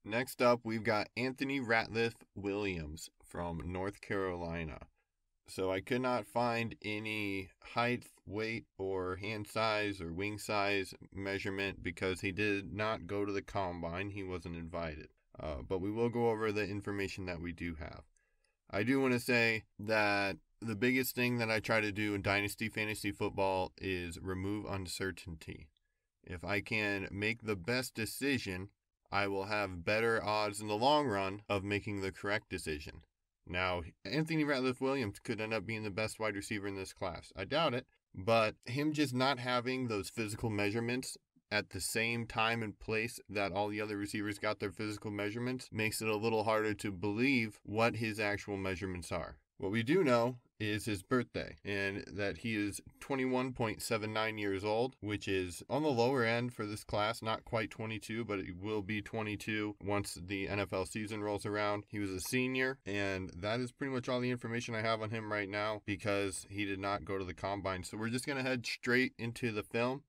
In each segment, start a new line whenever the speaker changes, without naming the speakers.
Next up, we've got Anthony Ratliff-Williams from North Carolina. So I could not find any height, weight, or hand size or wing size measurement because he did not go to the combine. He wasn't invited. But we will go over the information that we do have. I do want to say that the biggest thing that I try to do in Dynasty Fantasy Football is remove uncertainty. If I can make the best decision, I will have better odds in the long run of making the correct decision. Now, Anthony Ratliff-Williams could end up being the best wide receiver in this class. I doubt it, but him just not having those physical measurements at the same time and place that all the other receivers got their physical measurements makes it a little harder to believe what his actual measurements are. What we do know is his birthday, and that he is 21.79 years old, which is on the lower end for this class, not quite 22, but it will be 22 once the NFL season rolls around. He was a senior, and that is pretty much all the information I have on him right now because he did not go to the combine. So we're just going to head straight into the film.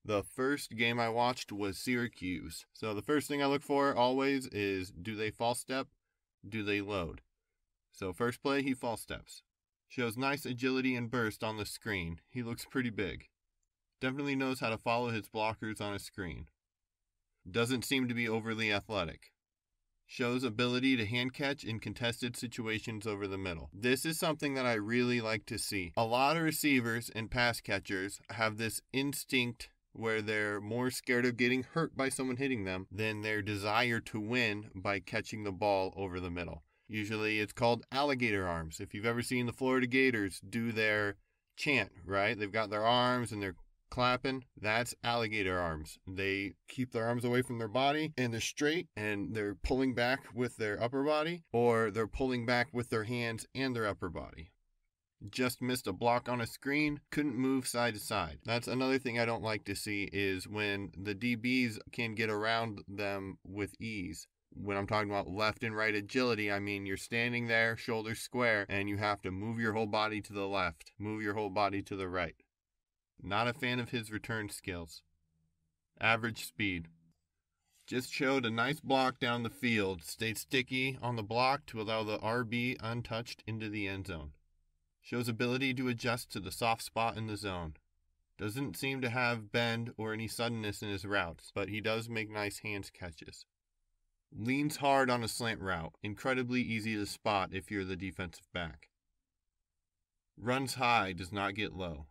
The first game I watched was Syracuse. So the first thing I look for always is, do they false step? Do they load? So first play, he false steps. Shows nice agility and burst on the screen. He looks pretty big. Definitely knows how to follow his blockers on a screen. Doesn't seem to be overly athletic. Shows ability to hand catch in contested situations over the middle. This is something that I really like to see. A lot of receivers and pass catchers have this instinct where they're more scared of getting hurt by someone hitting them than their desire to win by catching the ball over the middle. Usually it's called alligator arms. If you've ever seen the Florida Gators do their chant, right? They've got their arms and they're clapping. That's alligator arms. They keep their arms away from their body and they're straight and they're pulling back with their upper body, or they're pulling back with their hands and their upper body. Just missed a block on a screen, couldn't move side to side. That's another thing I don't like to see is when the DBs can get around them with ease. When I'm talking about left and right agility, I mean you're standing there, shoulders square, and you have to move your whole body to the left, move your whole body to the right. Not a fan of his return skills. Average speed. Just showed a nice block down the field, stayed sticky on the block to allow the RB untouched into the end zone. Shows ability to adjust to the soft spot in the zone. Doesn't seem to have bend or any suddenness in his routes, but he does make nice hands catches. Leans hard on a slant route, incredibly easy to spot if you're the defensive back. Runs high, does not get low.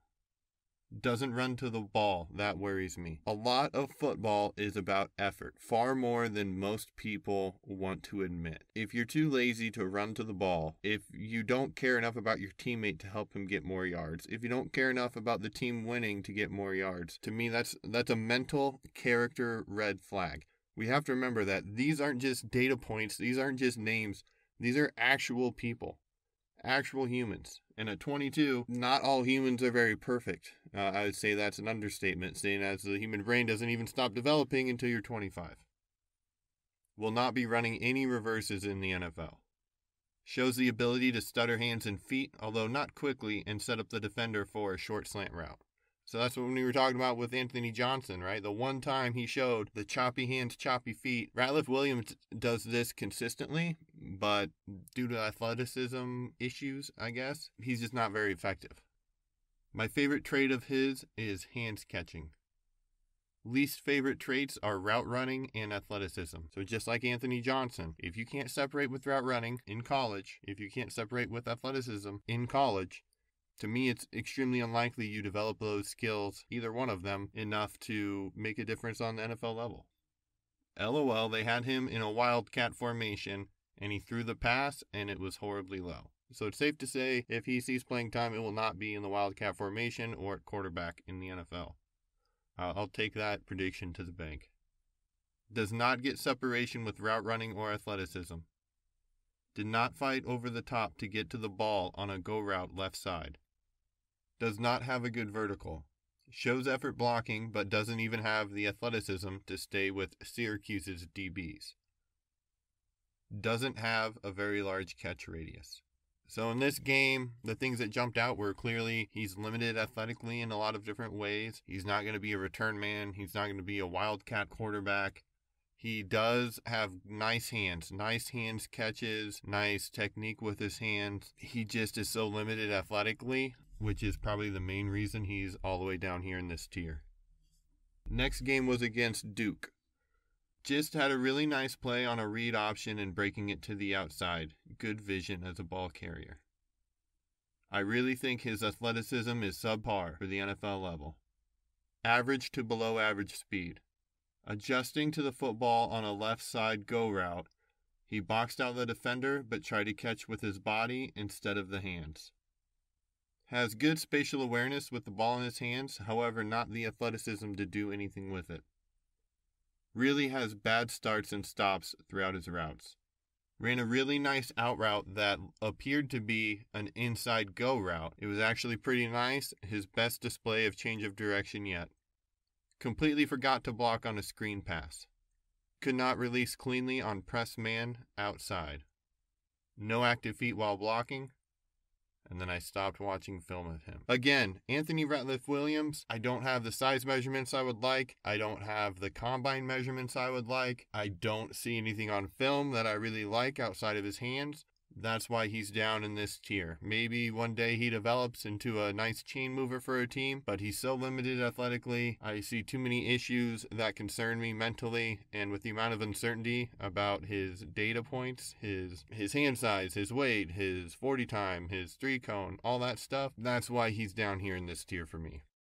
Doesn't run to the ball, that worries me. A lot of football is about effort, far more than most people want to admit. If you're too lazy to run to the ball, if you don't care enough about your teammate to help him get more yards, if you don't care enough about the team winning to get more yards, to me that's a mental character red flag. We have to remember that these aren't just data points. These aren't just names. These are actual people, actual humans. And at 22, not all humans are very perfect. I would say that's an understatement, saying as the human brain doesn't even stop developing until you're 25. Will not be running any reverses in the NFL. Shows the ability to stutter hands and feet, although not quickly, and set up the defender for a short slant route. So that's what we were talking about with Anthony Johnson, right? The one time he showed the choppy hands, choppy feet. Ratliff-Williams does this consistently, but due to athleticism issues, I guess, he's just not very effective. My favorite trait of his is hands catching. Least favorite traits are route running and athleticism. So just like Anthony Johnson, if you can't separate with route running in college, if you can't separate with athleticism in college, to me, it's extremely unlikely you develop those skills, either one of them, enough to make a difference on the NFL level. LOL, they had him in a wildcat formation, and he threw the pass, and it was horribly low. So it's safe to say, if he sees playing time, it will not be in the wildcat formation or at quarterback in the NFL. I'll take that prediction to the bank. Does not get separation with route running or athleticism. Did not fight over the top to get to the ball on a go route left side. Does not have a good vertical. Shows effort blocking, but doesn't even have the athleticism to stay with Syracuse's DBs. Doesn't have a very large catch radius. So in this game, the things that jumped out were clearly he's limited athletically in a lot of different ways. He's not going to be a return man. He's not going to be a wildcat quarterback. He does have nice hands catches, nice technique with his hands. He just is so limited athletically, which is probably the main reason he's all the way down here in this tier. Next game was against Duke. Just had a really nice play on a read option and breaking it to the outside. Good vision as a ball carrier. I really think his athleticism is subpar for the NFL level. Average to below average speed. Adjusting to the football on a left side go route, he boxed out the defender but tried to catch with his body instead of the hands. Has good spatial awareness with the ball in his hands, however not the athleticism to do anything with it. Really has bad starts and stops throughout his routes. Ran a really nice out route that appeared to be an inside go route. It was actually pretty nice, his best display of change of direction yet. Completely forgot to block on a screen pass. Could not release cleanly on press man outside. No active feet while blocking. And then I stopped watching film of him. Again, Anthony Ratliff-Williams, I don't have the size measurements I would like. I don't have the combine measurements I would like. I don't see anything on film that I really like outside of his hands. That's why he's down in this tier. Maybe one day he develops into a nice chain mover for a team, but he's so limited athletically. I see too many issues that concern me mentally, and with the amount of uncertainty about his data points, his hand size, his weight, his 40 time, his 3 cone, all that stuff, that's why he's down here in this tier for me.